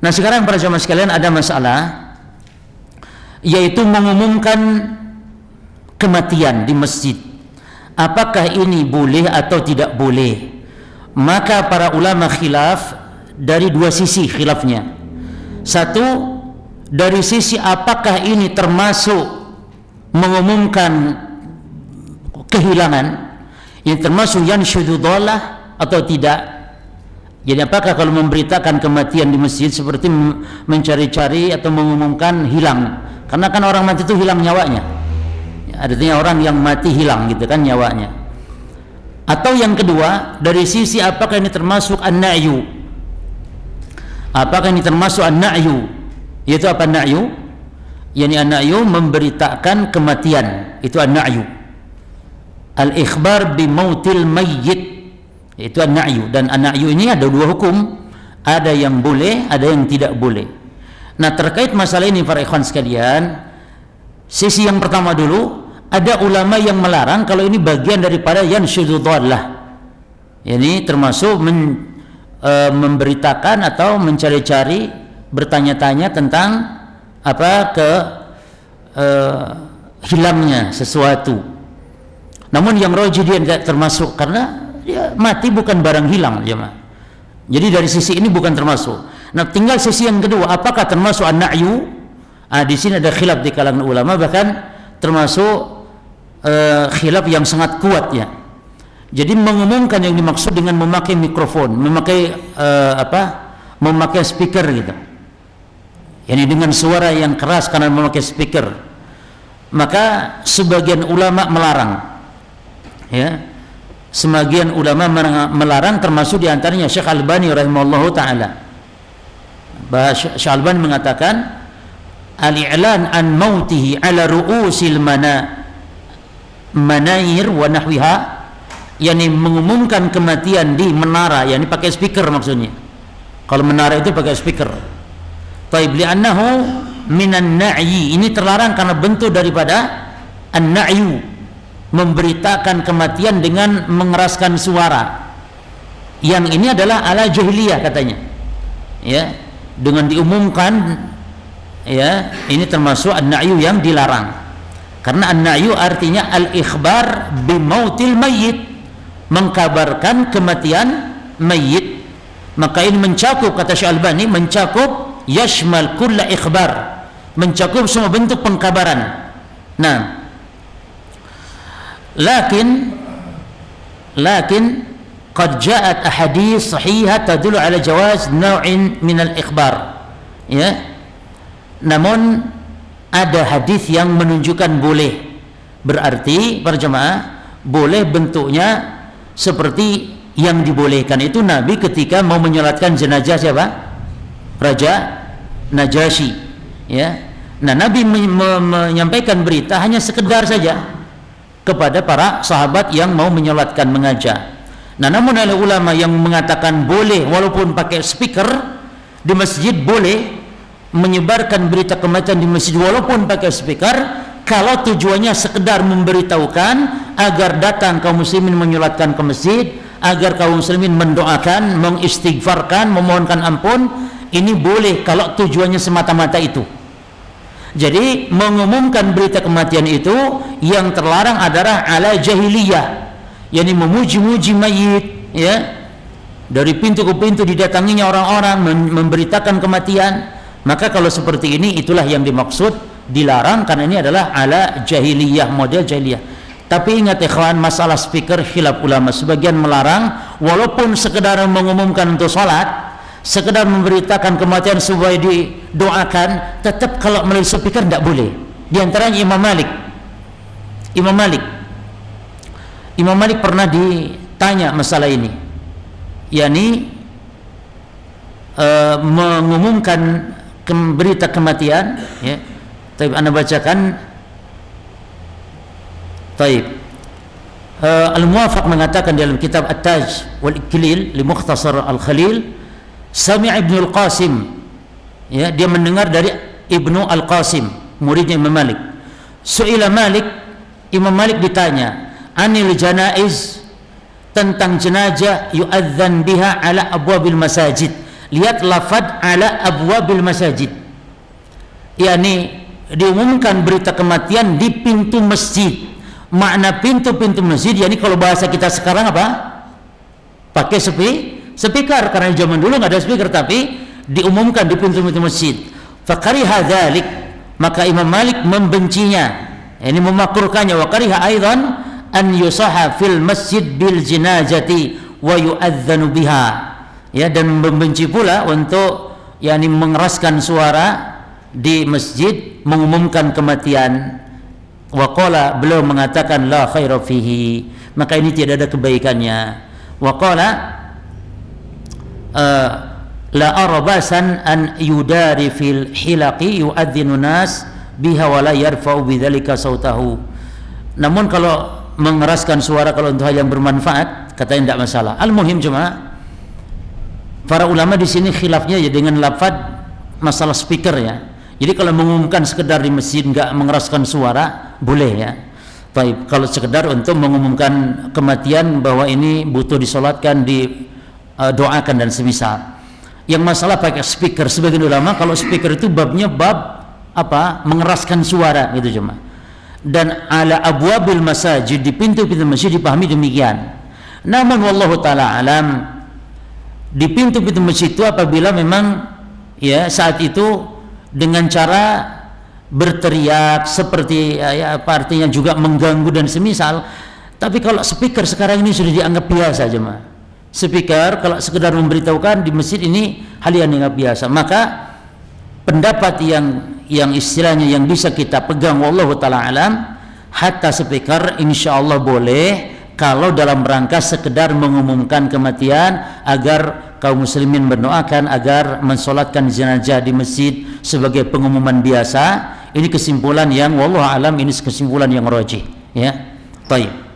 Nah, sekarang para jamaah sekalian ada masalah, yaitu mengumumkan kematian di masjid. Apakah ini boleh atau tidak boleh? Maka para ulama khilaf dari dua sisi khilafnya. Satu, dari sisi apakah ini termasuk mengumumkan kehilangan, yang termasuk yansyudu dhalah atau tidak. Jadi apakah kalau memberitakan kematian di masjid seperti mencari-cari atau mengumumkan hilang? Karena kan orang mati itu hilang nyawanya. Artinya orang yang mati hilang gitu kan nyawanya. Atau yang kedua, dari sisi apakah ini termasuk an-na'yu? Apakah ini termasuk an-na'yu? Yaitu apa na'yu? Yani an-na'yu memberitakan kematian. Itu an-na'yu. Al-ikhbar bi mautil mayyit. Itu an-na'yu. Dan an-na'yu ini ada dua hukum. Ada yang boleh, ada yang tidak boleh. Nah, terkait masalah ini para ikhwan sekalian, sisi yang pertama dulu, ada ulama yang melarang kalau ini bagian daripada yansyudu dhalah. Ini termasuk memberitakan atau mencari-cari, bertanya-tanya tentang hilangnya sesuatu. Namun yang rajih dia tidak termasuk, karena dia mati bukan barang hilang, jemaah. Jadi dari sisi ini bukan termasuk. Nah, tinggal sisi yang kedua, apakah termasuk an-na'yu? Di sini ada khilaf di kalangan ulama, bahkan termasuk khilaf yang sangat kuat ya. Jadi mengumumkan yang dimaksud dengan memakai mikrofon, memakai memakai speaker gitu. Yani dengan suara yang keras karena memakai speaker. Maka sebagian ulama melarang. Ya. Sebagian ulama melarang, termasuk diantaranya Syekh Albani rahimahullahu taala. Syekh Albani mengatakan al-i'lan an mautihi ala ru'usil manair wa nahwiha, yakni mengumumkan kematian di menara, yakni pakai speaker maksudnya. Kalau menara itu pakai speaker. Taib li'annahu minan na'yi, ini terlarang karena bentuk daripada an-na'yu, memberitakan kematian dengan mengeraskan suara. Yang ini adalah ala jahiliyah katanya. Ya, dengan diumumkan, ya, ini termasuk an-na'yu yang dilarang. Karena an-na'yu artinya al-ikhbar bimautil mayyit, mengkabarkan kematian mayyit. Maka ini mencakup, kata Syekh Albani, mencakup yashmal kulla ikhbar, mencakup semua bentuk pengkabaran. Nah, lakin qad ja'at ahadits sahihah tadullu ala jawaz naw'in min al-ikhbar. Ya. Namun ada hadis yang menunjukkan boleh. Berarti para jemaah, boleh bentuknya seperti yang dibolehkan itu Nabi ketika mau menyolatkan jenazah siapa? Raja Najasyi. Ya. Nah, Nabi menyampaikan berita hanya sekedar saja kepada para sahabat yang mau menyolatkan, mengajak. Nah, namun ada ulama yang mengatakan boleh walaupun pakai speaker di masjid, boleh menyebarkan berita kematian di masjid walaupun pakai speaker, kalau tujuannya sekedar memberitahukan agar datang kaum muslimin menyolatkan ke masjid, agar kaum muslimin mendoakan, mengistighfarkan, memohonkan ampun. Ini boleh kalau tujuannya semata-mata itu. Jadi mengumumkan berita kematian itu yang terlarang adalah ala jahiliyah, yakni memuji-muji mayit, ya, dari pintu ke pintu didatanginya orang-orang memberitakan kematian. Maka kalau seperti ini, itulah yang dimaksud dilarang, karena ini adalah ala jahiliyah, model jahiliyah. Tapi ingat ikhwan, masalah speaker khilaf ulama. Sebagian melarang walaupun sekedar mengumumkan untuk salat, sekedar memberitakan kematian supaya didoakan, tetap kalau melalui speaker tidak boleh. Di antaranya Imam Malik pernah ditanya masalah ini, yakni mengumumkan berita kematian, ya. Taib, anda bacakan. Taib. Al-Muwafaq mengatakan dalam kitab At-Taj wal Iklil li Mukhtasar Al-Khalil, Sami'a Ibnu Al-Qasim, ya, dia mendengar dari Ibnu Al-Qasim, muridnya Imam Malik. Su'ila Malik, Imam Malik ditanya, anil janaiz, tentang jenazah, yu'adzan biha ala abwabil masajid, Lihat lafad ala abwabil masajid, yakni diumumkan berita kematian di pintu masjid. Makna pintu-pintu masjid, yakni kalau bahasa kita sekarang apa? Pakai speaker, karena zaman dulu nggak ada speaker, tapi diumumkan di pintu-pintu masjid. Fakariha dzalik, maka Imam Malik membencinya, ini memakurkannya. Wa kariha aidan an yusaha fil masjid bil jinazati wa yu'adzanu biha, ya, dan membenci pula untuk yakni mengeraskan suara di masjid mengumumkan kematian. Wa qala, beliau mengatakan la khaira fihi, maka ini tidak ada kebaikannya. Wa qala la arabasan an yudari fil hilaqi yu'adzinu nas biha wa la yarfa'u bidzalika sautahu. Namun kalau mengeraskan suara kalau untuk hal yang bermanfaat, katanya tidak masalah. Al-muhim cuma para ulama di sini khilafnya ya dengan lafaz masalah speaker ya. Jadi kalau mengumumkan sekedar di masjid enggak mengeraskan suara boleh ya. Baik, kalau sekedar untuk mengumumkan kematian bahwa ini butuh disolatkan, didoakan dan semisal. Yang masalah pakai speaker, sebagian ulama kalau speaker itu babnya bab apa? Mengeraskan suara gitu cuma. Dan ala abwabil masajid, di pintu-pintu masjid dipahami demikian. Namun wallahu taala alam, di pintu-pintu masjid itu apabila memang ya saat itu dengan cara berteriak seperti ya apa artinya juga mengganggu dan semisal. Tapi kalau speaker sekarang ini sudah dianggap biasa jemaah. Speaker kalau sekedar memberitahukan di masjid ini hal yang dianggap biasa. Maka pendapat yang istilahnya yang bisa kita pegang wallahu taala alam, hatta speaker insyaallah boleh kalau dalam rangka sekedar mengumumkan kematian agar kaum muslimin mendoakan agar mensolatkan jenazah di masjid sebagai pengumuman biasa. Ini kesimpulan yang wallahu alam, ini kesimpulan yang rajih ya. Baik.